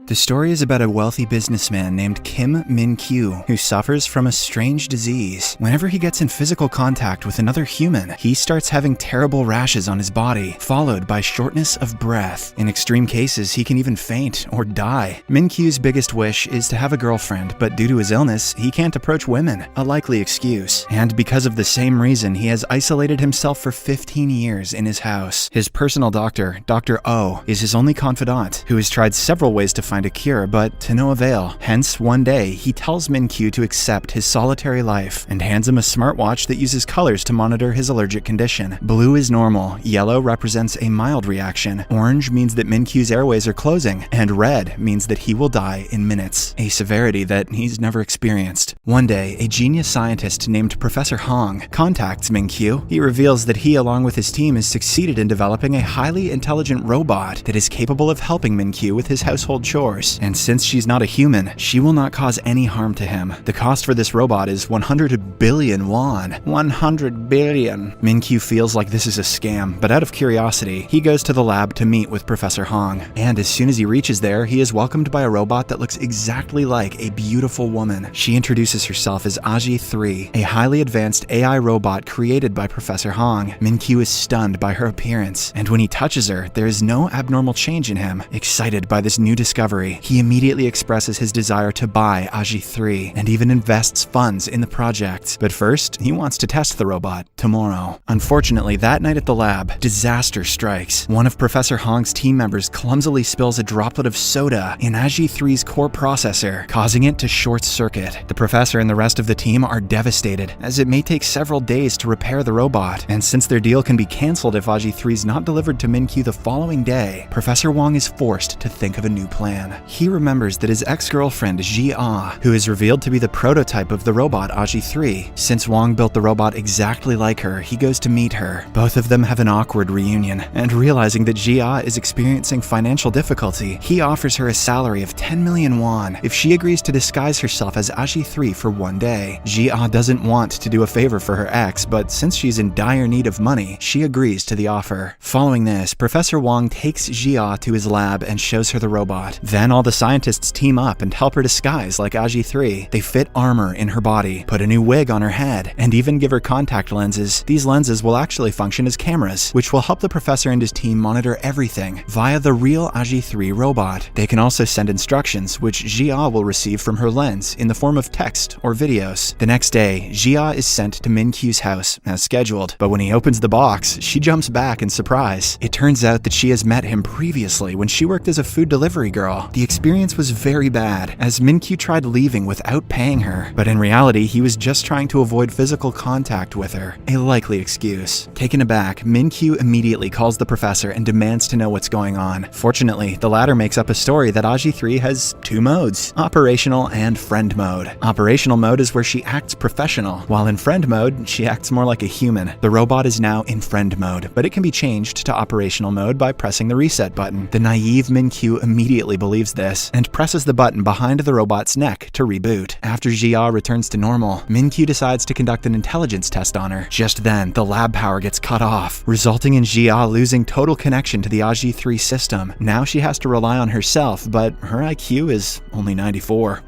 The story is about a wealthy businessman named Kim Min-kyu who suffers from a strange disease. Whenever he gets in physical contact with another human, he starts having terrible rashes on his body, followed by shortness of breath. In extreme cases, he can even faint or die. Min-kyu's biggest wish is to have a girlfriend, but due to his illness, he can't approach women, a likely excuse. And because of the same reason, he has isolated himself for 15 years in his house. His personal doctor, Dr. Oh, is his only confidant, who has tried several ways to find a cure, but to no avail. Hence, one day, he tells Min-kyu to accept his solitary life and hands him a smartwatch that uses colors to monitor his allergic condition. Blue is normal, yellow represents a mild reaction, orange means that Min-kyu's airways are closing, and red means that he will die in minutes, a severity that he's never experienced. One day, a genius scientist named Professor Hong contacts Min-kyu. He reveals that he, along with his team, has succeeded in developing a highly intelligent robot that is capable of helping Min-kyu with his household chores. And since she's not a human, she will not cause any harm to him. The cost for this robot is 100 billion won. 100 billion. Min-kyu feels like this is a scam, but out of curiosity, he goes to the lab to meet with Professor Hong. And as soon as he reaches there, he is welcomed by a robot that looks exactly like a beautiful woman. She introduces herself as Aji-3, a highly advanced AI robot created by Professor Hong. Min-kyu is stunned by her appearance, and when he touches her, there is no abnormal change in him. Excited by this new discovery, he immediately expresses his desire to buy Aji-3 and even invests funds in the project. But first, he wants to test the robot tomorrow. Unfortunately, that night at the lab, disaster strikes. One of Professor Hong's team members clumsily spills a droplet of soda in Aji-3's core processor, causing it to short circuit. The professor and the rest of the team are devastated, as it may take several days to repair the robot. And since their deal can be cancelled if Aji-3 is not delivered to Min-kyu the following day, Professor Wong is forced to think of a new plan. He remembers that his ex-girlfriend, Ji-ah, who is revealed to be the prototype of the robot Aji-3. Since Wong built the robot exactly like her, he goes to meet her. Both of them have an awkward reunion, and realizing that Ji-ah is experiencing financial difficulty, he offers her a salary of 10 million won if she agrees to disguise herself as Aji-3 for one day. Ji-ah doesn't want to do a favor for her ex, but since she's in dire need of money, she agrees to the offer. Following this, Professor Wong takes Ji-ah to his lab and shows her the robot. Then all the scientists team up and help her disguise like Aji-3. They fit armor in her body, put a new wig on her head, and even give her contact lenses. These lenses will actually function as cameras, which will help the professor and his team monitor everything via the real Aji-3 robot. They can also send instructions, which Ji-ah will receive from her lens in the form of text or videos. The next day, Ji-ah is sent to Min-kyu's house as scheduled, but when he opens the box, she jumps back in surprise. It turns out that she has met him previously when she worked as a food delivery girl. The experience was very bad, as Min-kyu tried leaving without paying her, but in reality, he was just trying to avoid physical contact with her, a likely excuse. Taken aback, Min-kyu immediately calls the professor and demands to know what's going on. Fortunately, the latter makes up a story that Aji-3 has two modes, operational and friend mode. Operational mode is where she acts professional, while in friend mode, she acts more like a human. The robot is now in friend mode, but it can be changed to operational mode by pressing the reset button. The naive Min-kyu immediately believes this and presses the button behind the robot's neck to reboot. After Ji-ah returns to normal, Min-kyu decides to conduct an intelligence test on her. Just then, the lab power gets cut off, resulting in Ji-ah losing total connection to the Aji-3 system. Now she has to rely on herself, but her IQ is only 94.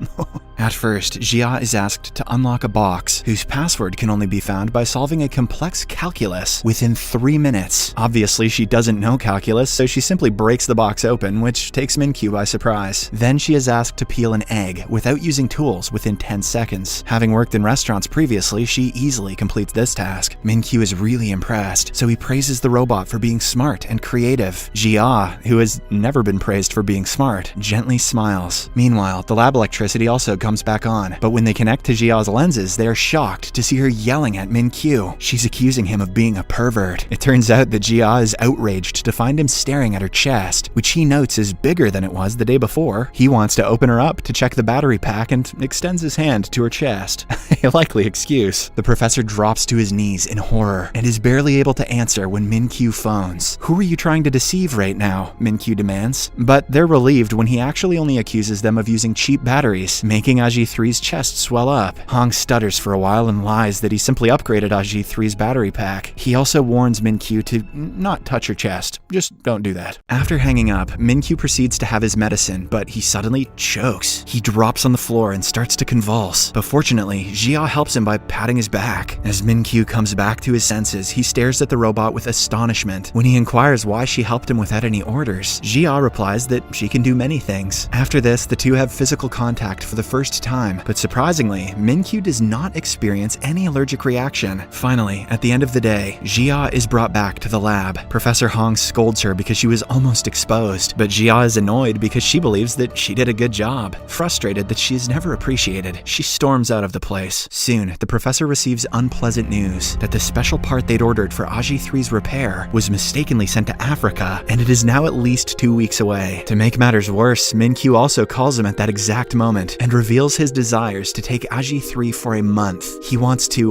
At first, Ji-ah is asked to unlock a box whose password can only be found by solving a complex calculus within 3 minutes. Obviously, she doesn't know calculus, so she simply breaks the box open, which takes Min-kyu by surprise. Then she is asked to peel an egg without using tools within 10 seconds. Having worked in restaurants previously, she easily completes this task. Min-kyu is really impressed, so he praises the robot for being smart and creative. Ji-ah, who has never been praised for being smart, gently smiles. Meanwhile, the lab electricity also comes back on, but when they connect to Ji-ah's lenses, they are shocked to see her yelling at Min-kyu. She's accusing him of being a pervert. It turns out that Ji-ah is outraged to find him staring at her chest, which he notes is bigger than it was the day before. He wants to open her up to check the battery pack and extends his hand to her chest. A likely excuse. The professor drops to his knees in horror and is barely able to answer when Min-kyu phones. "Who are you trying to deceive right now?" Min-kyu demands. But they're relieved when he actually only accuses them of using cheap batteries, making Aji-3's chest swell up. Hong stutters for a while and lies that he simply upgraded Aji-3's battery pack. He also warns Min-kyu to not touch her chest. Just don't do that. After hanging up, Min-kyu proceeds to have his medicine, but he suddenly chokes. He drops on the floor and starts to convulse. But fortunately, Jia helps him by patting his back. As Min-kyu comes back to his senses, he stares at the robot with astonishment. When he inquires why she helped him without any orders, Jia replies that she can do many things. After this, the two have physical contact for the first time, but surprisingly, Min-kyu does not experience any allergic reaction. Finally, at the end of the day, Jia is brought back to the lab. Professor Hong scolds her because she was almost exposed, but Jia is annoyed because she believes that she did a good job. Frustrated that she is never appreciated, she storms out of the place. Soon, the professor receives unpleasant news that the special part they'd ordered for Aji-3's repair was mistakenly sent to Africa, and it is now at least 2 weeks away. To make matters worse, Min-kyu also calls him at that exact moment and reveals his desires to take Aji-3 for a month. He wants to,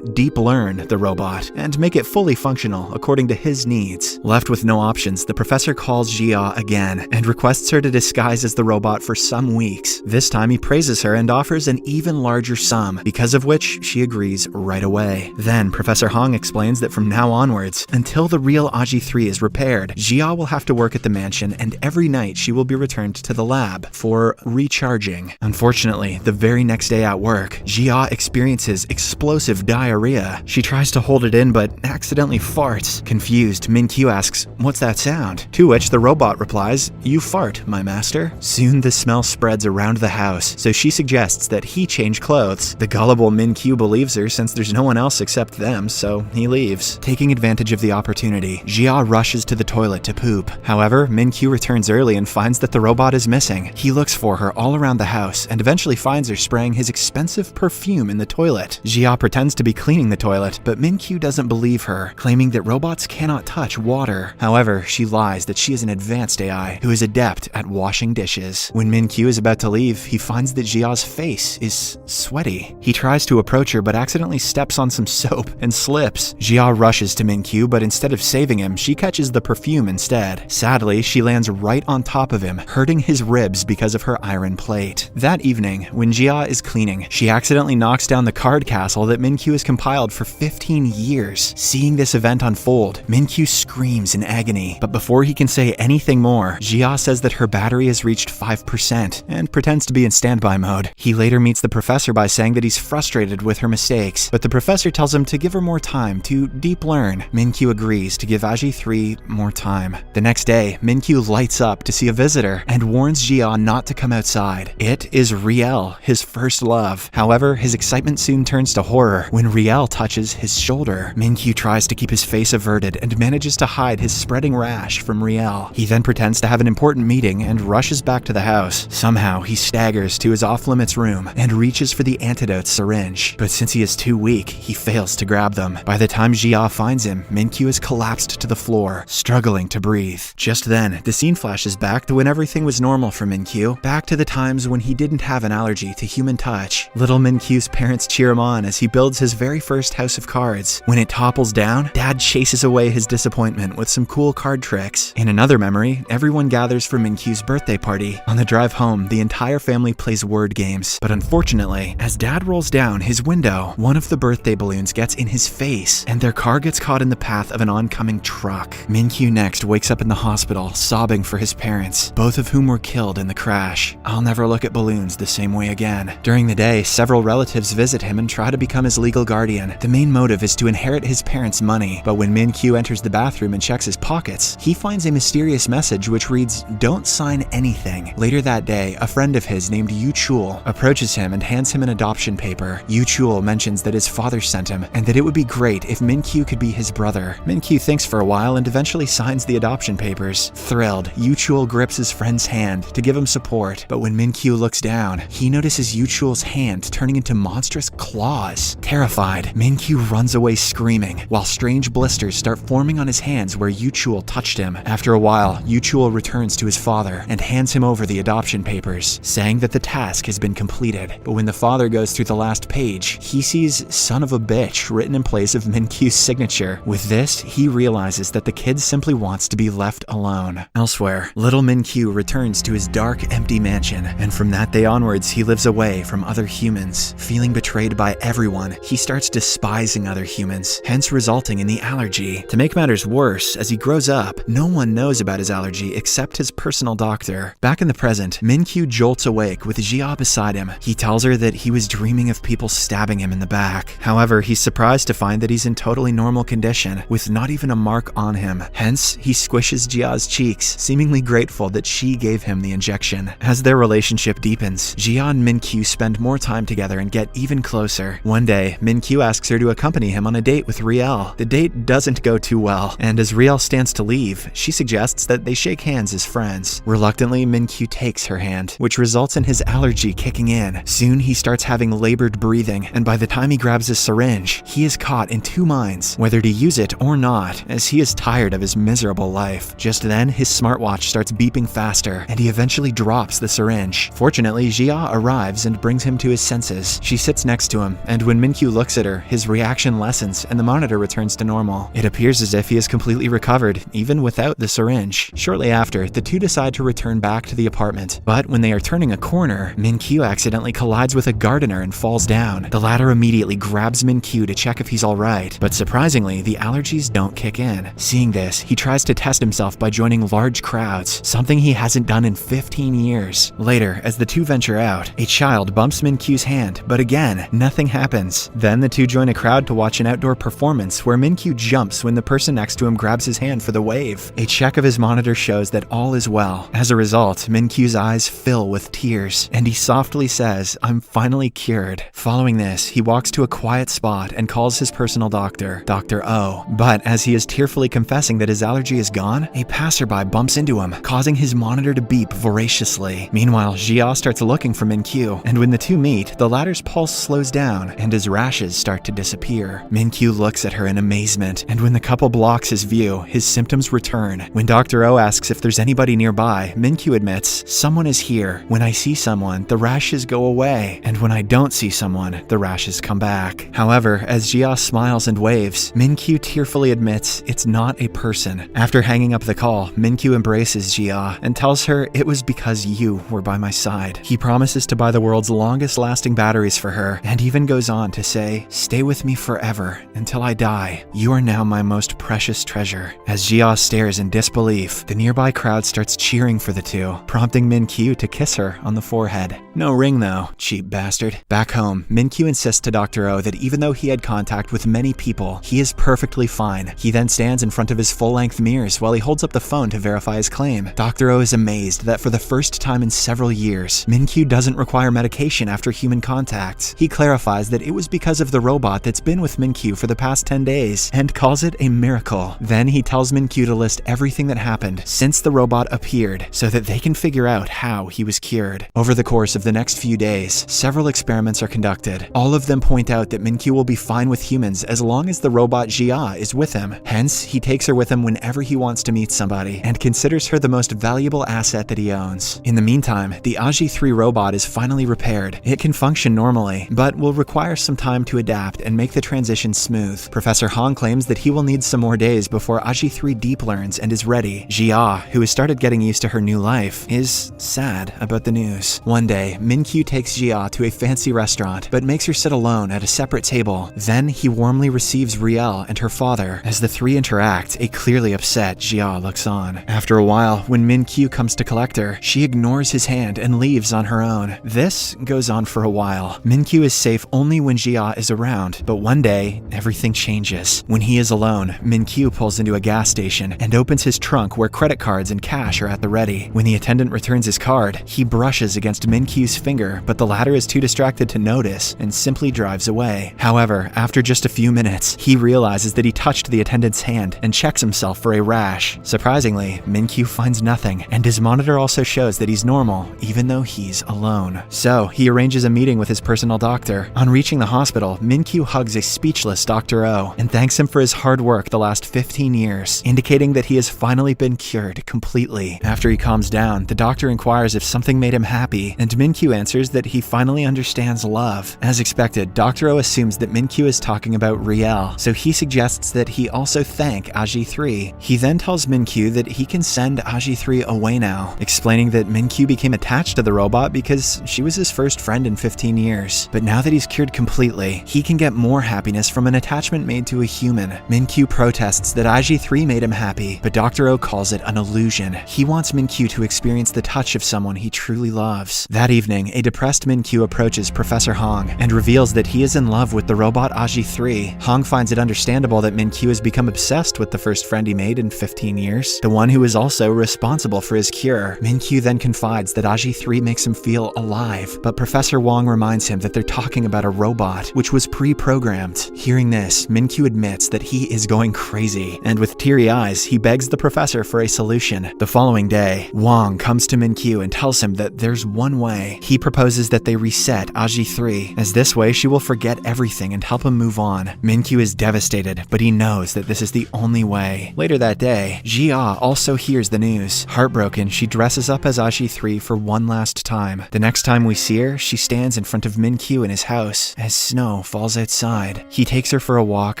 deep learn the robot and make it fully functional according to his needs. Left with no options, the professor calls Jia again and requests her to disguise as the robot for some weeks. This time he praises her and offers an even larger sum, because of which she agrees right away. Then Professor Hong explains that from now onwards, until the real Aji-3 is repaired, Jia will have to work at the mansion, and every night she will be returned to the lab for recharging. Unfortunately, the very next day at work, Jia experiences explosive diarrhea. She tries to hold it in but accidentally farts. Confused, Min-kyu asks, "What's that sound?" To which the robot replies, "You fart, my master." Soon the smell spreads around the house, so she suggests that he change clothes. The gullible Min-kyu believes her since there's no one else except them, so he leaves. Taking advantage of the opportunity, Jia rushes to the toilet to poop. However, Min-kyu returns early and finds that the robot is missing. He looks for her all around the house and eventually finds her spraying his expensive perfume in the toilet. Jia pretends to be cleaning the toilet, but Min-kyu doesn't believe her, claiming that robots cannot touch water. However, she lies that she is an advanced AI who is adept at washing dishes. When Min-kyu is about to leave, he finds that Jia's face is sweaty. He tries to approach her but accidentally steps on some soap and slips. Jia rushes to Min-kyu, but instead of saving him, she catches the perfume instead. Sadly, she lands right on top of him, hurting his ribs because of her iron plate. That evening, when Jia is cleaning, she accidentally knocks down the card castle that Min-kyu has compiled for 15 years. Seeing this event unfold, Min-kyu screams in agony, but before he can say anything more, Jia says that her battery has reached 5% and pretends to be in standby mode. He later meets the professor by saying that he's frustrated with her mistakes, but the professor tells him to give her more time to deep learn. Min-kyu agrees to give Aji-3 more time. The next day, Min-kyu lights up to see a visitor and warns Jia not to come outside. It is Riel, his first love. However, his excitement soon turns to horror when Riel touches his shoulder. Min-kyu tries to keep his face averted and manages to hide his spreading rash from Riel. He then pretends to have an important meeting and rushes back to the house. Somehow, he staggers to his off-limits room and reaches for the antidote syringe. But since he is too weak, he fails to grab them. By the time Jia finds him, Min-kyu has collapsed to the floor, struggling to breathe. Just then, the scene flashes back to when everything was normal for Min-kyu, back to the times when he didn't have an allergy to human touch. Little Min-kyu's parents cheer him on as he builds his very first house of cards. When it topples down, Dad chases away his disappointment with some cool card tricks. In another memory, everyone gathers for Min-kyu's birthday party. On the drive home, the entire family plays word games, but unfortunately, as Dad rolls down his window, one of the birthday balloons gets in his face, and their car gets caught in the path of an oncoming truck. Min-kyu next wakes up in the hospital, sobbing for his parents, both of whom were killed in the crash. I'll never look at balloons the same way again. During the day, several relatives visit him and try to become his legal guardian. The main motive is to inherit his parents' money, but when Min-kyu enters the bathroom and checks his pockets, he finds a mysterious message which reads, "Don't sign anything." Later that day, a friend of his named Yu Chul approaches him and hands him an adoption paper. Yu Chul mentions that his father sent him and that it would be great if Min-kyu could be his brother. Min-kyu thinks for a while and eventually signs the adoption papers. Thrilled, Yu Chul grips his friend's hand to give him support, but when Min-kyu looks down, he notices Yu Chul's hand turning into monstrous claws. Terrified, Min-kyu runs away screaming, while strange blisters start forming on his hands where Yu Chul touched him. After a while, Yu Chul returns to his father and hands him over the adoption papers, saying that the task has been completed. But when the father goes through the last page, he sees "son of a bitch" written in place of Min-kyu's signature. With this, he realizes that the kid simply wants to be left alone. Elsewhere, little Min-kyu returns to his dark, empty mansion, and from that day onward, Onwards, he lives away from other humans. Feeling betrayed by everyone, he starts despising other humans, hence resulting in the allergy. To make matters worse, as he grows up, no one knows about his allergy except his personal doctor. Back in the present, Min-kyu jolts awake with Jia beside him. He tells her that he was dreaming of people stabbing him in the back. However, he's surprised to find that he's in totally normal condition, with not even a mark on him. Hence, he squishes Jia's cheeks, seemingly grateful that she gave him the injection. As their relationship deepens, Jia and Min-kyu spend more time together and get even closer. One day, Min-kyu asks her to accompany him on a date with Riel. The date doesn't go too well, and as Riel stands to leave, she suggests that they shake hands as friends. Reluctantly, Min-kyu takes her hand, which results in his allergy kicking in. Soon, he starts having labored breathing, and by the time he grabs his syringe, he is caught in two minds, whether to use it or not, as he is tired of his miserable life. Just then, his smartwatch starts beeping faster, and he eventually drops the syringe. Fortunately, Jia arrives and brings him to his senses. She sits next to him, and when Min-kyu looks at her, his reaction lessens and the monitor returns to normal. It appears as if he has completely recovered, even without the syringe. Shortly after, the two decide to return back to the apartment, but when they are turning a corner, Min-kyu accidentally collides with a gardener and falls down. The latter immediately grabs Min-kyu to check if he's alright, but surprisingly, the allergies don't kick in. Seeing this, he tries to test himself by joining large crowds, something he hasn't done in 15 years. Later, as the two venture out, a child bumps Min-kyu's hand, but again, nothing happens. Then the two join a crowd to watch an outdoor performance where Min-kyu jumps when the person next to him grabs his hand for the wave. A check of his monitor shows that all is well. As a result, Min-kyu's eyes fill with tears, and he softly says, "I'm finally cured." Following this, he walks to a quiet spot and calls his personal doctor, Dr. O. But as he is tearfully confessing that his allergy is gone, a passerby bumps into him, causing his monitor to beep voraciously. Meanwhile, Jia starts looking for Min-kyu, and when the two meet, the latter's pulse slows down, and his rashes start to disappear. Min-kyu looks at her in amazement, and when the couple blocks his view, his symptoms return. When Dr. O asks if there's anybody nearby, Min-kyu admits, "Someone is here. When I see someone, the rashes go away, and when I don't see someone, the rashes come back." However, as Jia smiles and waves, Min-kyu tearfully admits it's not a person. After hanging up the call, Min-kyu embraces Jia and tells her it was because you were by my side. He promises to buy the world's longest lasting batteries for her, and even goes on to say, "Stay with me forever until I die. You are now my most precious treasure." As Jia stares in disbelief, the nearby crowd starts cheering for the two, prompting Min-kyu to kiss her on the forehead. No ring though, cheap bastard. Back home, Min-kyu insists to Dr. O that even though he had contact with many people, he is perfectly fine. He then stands in front of his full-length mirrors while he holds up the phone to verify his claim. Dr. O is amazed that for the first time in several years, Min-kyu doesn't require medication after human contact. He clarifies that it was because of the robot that's been with Min-kyu for the past 10 days, and calls it a miracle. Then he tells Min-kyu to list everything that happened since the robot appeared, so that they can figure out how he was cured. Over the course of the next few days, several experiments are conducted. All of them point out that Min-kyu will be fine with humans as long as the robot Jia is with him. Hence, he takes her with him whenever he wants to meet somebody, and considers her the most valuable asset that he owns. In the meantime, the AG3 robot is finally repaired. It can function normally, but will require some time to adapt and make the transition smooth. Professor Han claims that he will need some more days before AG3 deep learns and is ready. Jia, who has started getting used to her new life, is sad about the news. One day, Min-kyu takes Jia to a fancy restaurant, but makes her sit alone at a separate table. Then he warmly receives Riel and her father. As the three interact, a clearly upset Jia looks on. After a while, when Min-kyu comes to collect her, she ignores his hand and leaves on her own. This goes on for a while. Min-kyu is safe only when Jia is around, but one day, everything changes. When he is alone, Min-kyu pulls into a gas station and opens his trunk where credit cards and cash are at the ready. When the attendant returns his card, he brushes against Min-kyu's finger, but the latter is too distracted to notice and simply drives away. However, after just a few minutes, he realizes that he touched the attendant's hand and checks himself for a rash. Surprisingly, Min-kyu finds nothing, and his monitor also shows that he's normal, even though he's alone. So, he arranges a meeting with his personal doctor. On reaching the hospital, Min-kyu hugs a speechless Dr. O and thanks him for his hard work the last 15 years, indicating that he has finally been cured completely. After he calms down, the doctor inquires if something made him happy, and Min-kyu answers that he finally understands love. As expected, Dr. O assumes that Min-kyu is talking about Riel, so he suggests that he also thank AG3. He then tells Min-kyu that he can send AG3 away now, explaining that Min-kyu became attached to the robot because she was his first friend in 15 years. But now that he's cured completely, he can get more happiness from an attachment made to a human. Min-kyu protests that IG3 made him happy, but Dr. O calls it an illusion. He wants Min-kyu to experience the touch of someone he truly loves. That evening, a depressed Min-kyu approaches Professor Hong and reveals that he is in love with the robot IG3. Hong finds it understandable that Min-kyu has become obsessed with the first friend he made in 15 years, the one who is also responsible for his cure. Min-kyu then confides that IG3 makes him feel alive, but Professor Wong reminds him that they're talking about a robot, which was pre-programmed. Hearing this, Min-kyu admits that he is going crazy, and with teary eyes, he begs the professor for a solution. The following day, Wong comes to Min-kyu and tells him that there's one way. He proposes that they reset IG3, as this way she will forget everything and help him move on. Min-kyu is devastated, but he knows that this is the only way. Later that day, Jia also hears the news. Heartbroken, she dresses up as IG3 for one last time. The next time we see her, she stands in front of Min-kyu in his house as snow falls outside. He takes her for a walk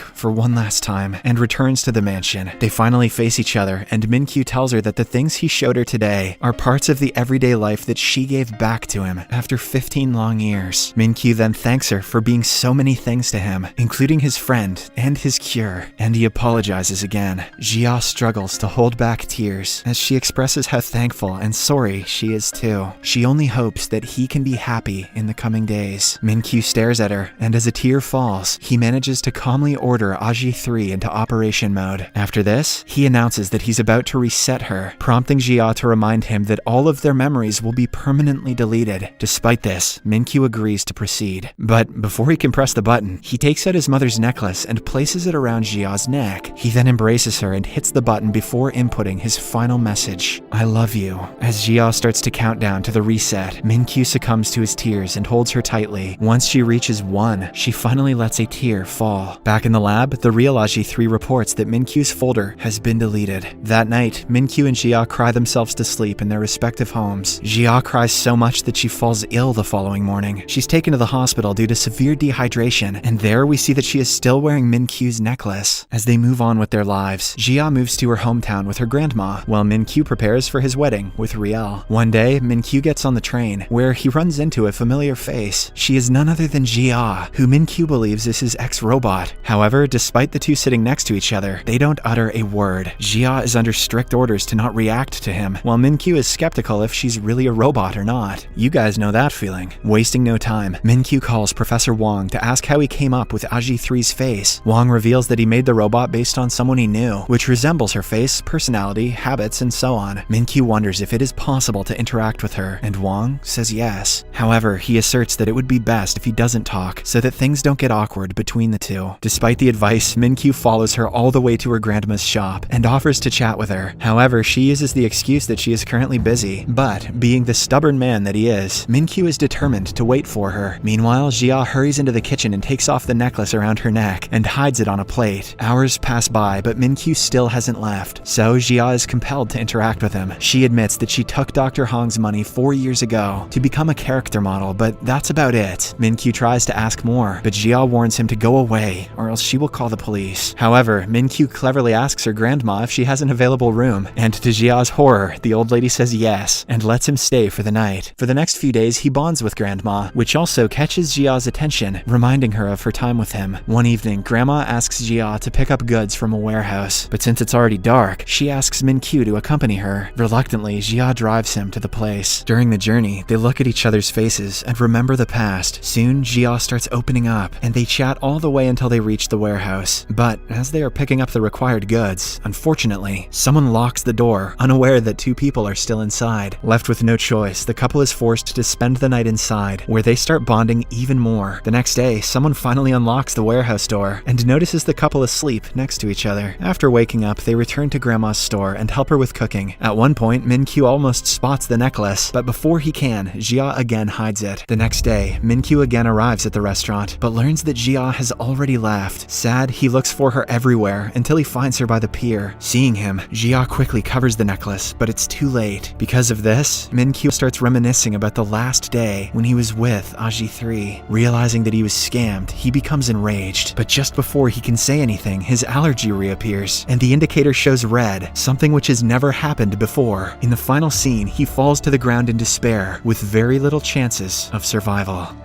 for one last time and returns to the mansion. They finally face each other, and Min-kyu tells her that the things he showed her today are parts of the everyday life that she gave back to him after 15 long years. Min-kyu then thanks her for being so many things to him, including his friend and his cure, and he apologizes again. Jia struggles to hold back tears as she expresses how thankful and sorry she is too. She only hopes that he can be happy in the coming days. Min-kyu stares at her, and as a tear falls, he manages to calmly order IG3 into operation mode. After this, he announces that he's about to reset her, prompting Jia to remind him that all of their memories will be permanently deleted. Despite this, Min-kyu agrees to proceed. But before he can press the button, he takes out his mother's necklace and places it around Jia's neck. He then embraces her and hits the button before inputting his final message, "I love you." As Jia starts to count down to the reset, Min-kyu succumbs to his tears and holds her tightly. Once she reaches 1, she finally lets a tear fall. Back in the lab, the real IG3 reports that Min-kyu's folder has been deleted. That night, Min-kyu and Jia cry themselves to sleep in their respective homes. Jia cries so much that she falls ill the following morning. She's taken to the hospital due to severe dehydration, and there we see that she is still wearing Min-kyu's necklace. As they move on with their lives, Jia moves to her hometown with her grandma, while Min-kyu prepares for his wedding with Riel. One day, Min-kyu gets on the train, where he runs into a familiar face. She is none other than Jia, who Min-kyu believes is his ex-robot. However, despite the two sitting next to each other, they don't utter a word. Jia is under strict orders to not react to him, while Min-kyu is skeptical if she's really a robot or not. You guys know that feeling. Wasting no time, Min-kyu calls Professor Wong to ask how he came up with IG3's face. Wong reveals that he made the robot based on someone he knew, which resembles her face, personality, habits, and so on. Min-kyu wonders if it is possible to interact with her, and Wong says yes. However, he asserts that it would be best if he doesn't talk, so that things don't get awkward between the two. Despite the advice, Min-kyu follows her all the way to her grandma's shop and offers to chat with her. However, she uses the excuse that she is currently busy, but being the stubborn man that he is, Min-kyu is determined to wait for her. Meanwhile, Jia hurries into the kitchen and takes off the necklace around her neck and hides it on a plate. Hours pass by, but Min-kyu still hasn't left, so Jia is compelled to interact with him. She admits that she took Dr. Hong's money 4 years ago to become a character model, but that's about it. Min-kyu tries to ask more, but Jia warns him to go away, or else she will call the police. However, Min-kyu cleverly asks her grandma if she has an available room, and to Jia's horror, the old lady says yes, and lets him stay for the night. For the next few days, he bonds with grandma, which also catches Jia's attention, reminding her of her time with him. One evening, grandma asks Jia to pick up goods from a warehouse, but since it's already dark, she asks Min-kyu to accompany her. Reluctantly, Jia drives him to the place. During the journey, they look at each other's faces and remember the past. Soon, Jia starts opening up, and they chat all the way until they reach the warehouse. But as they are picking up the required goods, unfortunately, someone locks the door, unaware that two people are still inside. Left with no choice, the couple is forced to spend the night inside, where they start bonding even more. The next day, someone finally unlocks the warehouse door and notices the couple asleep next to each other. After waking up, they return to grandma's store and help her with cooking. At one point, Min-kyu almost spots the necklace, but before he can, Jia again hides it. The next day, Min-kyu again arrives at the restaurant, but learns that Jia has already left. Sad, he looks for her everywhere until he finds her by the pier. Seeing him, Jia quickly covers the necklace, but it's too late. Because of this, Min-kyu starts reminiscing about the last day when he was with IG3. Realizing that he was scammed, he becomes enraged, but just before he can say anything, his allergy reappears, and the indicator shows red, something which has never happened before. In the final scene, he falls to the ground in despair with very little chances of survival.